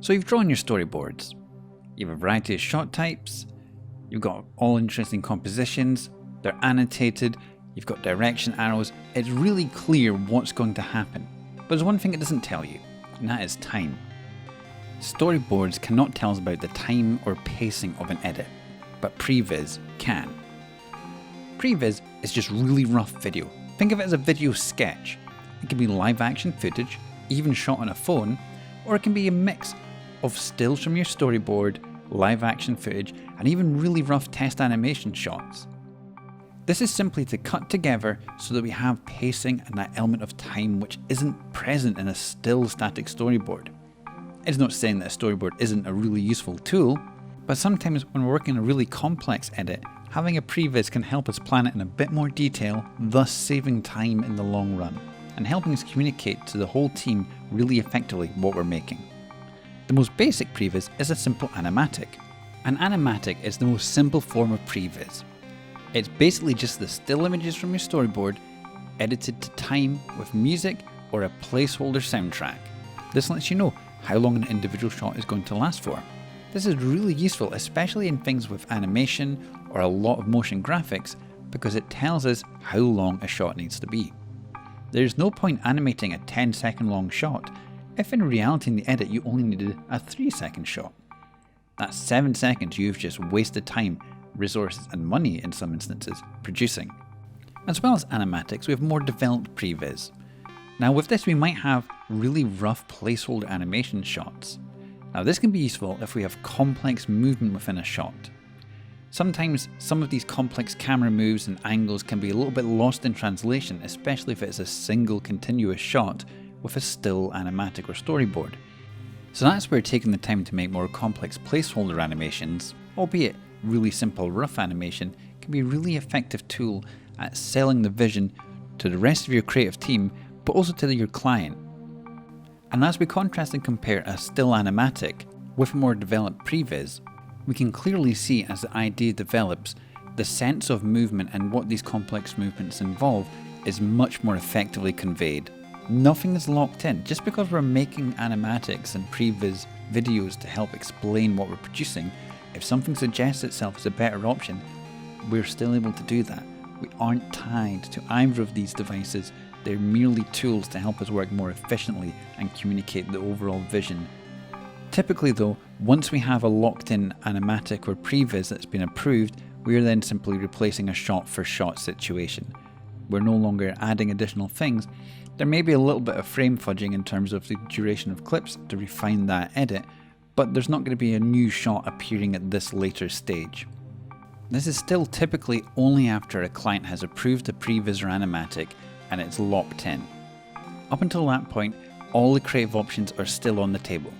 So you've drawn your storyboards. You have a variety of shot types, you've got all interesting compositions, they're annotated, you've got direction arrows, it's really clear what's going to happen. But there's one thing it doesn't tell you, and that is time. Storyboards cannot tell us about the time or pacing of an edit, but Pre-Viz can. Pre-Viz is just really rough video. Think of it as a video sketch. It can be live action footage, even shot on a phone, or it can be a mix of stills from your storyboard, live action footage, and even really rough test animation shots. This is simply to cut together so that we have pacing and that element of time which isn't present in a still static storyboard. It's not saying that a storyboard isn't a really useful tool, but sometimes when we're working on a really complex edit, having a Pre-Viz can help us plan it in a bit more detail, thus saving time in the long run, and helping us communicate to the whole team really effectively what we're making. The most basic Pre-Viz is a simple animatic. An animatic is the most simple form of Pre-Viz. It's basically just the still images from your storyboard, edited to time with music or a placeholder soundtrack. This lets you know how long an individual shot is going to last for. This is really useful, especially in things with animation or a lot of motion graphics, because it tells us how long a shot needs to be. There's no point animating a 10-second long shot if in reality in the edit you only needed a 3-second shot. That's 7 seconds you've just wasted time, resources and money in some instances producing. As well as animatics, we have more developed Pre-Viz. Now with this we might have really rough placeholder animation shots. Now this can be useful if we have complex movement within a shot. Sometimes some of these complex camera moves and angles can be a little bit lost in translation, especially if it's a single continuous shot with a still animatic or storyboard. So that's where taking the time to make more complex placeholder animations, albeit really simple rough animation, can be a really effective tool at selling the vision to the rest of your creative team, but also to your client. And as we contrast and compare a still animatic with a more developed Pre-Viz, we can clearly see as the idea develops, the sense of movement and what these complex movements involve is much more effectively conveyed. Nothing is locked in. Just because we're making animatics and Pre-Viz videos to help explain what we're producing, if something suggests itself as a better option, we're still able to do that. We aren't tied to either of these devices. They're merely tools to help us work more efficiently and communicate the overall vision. Typically though, once we have a locked-in animatic or Pre-Viz that's been approved, we are then simply replacing a shot-for-shot situation. We're no longer adding additional things. There may be a little bit of frame fudging in terms of the duration of clips to refine that edit, but there's not going to be a new shot appearing at this later stage. This is still typically only after a client has approved a Pre-Viz or animatic and it's locked in. Up until that point, all the creative options are still on the table.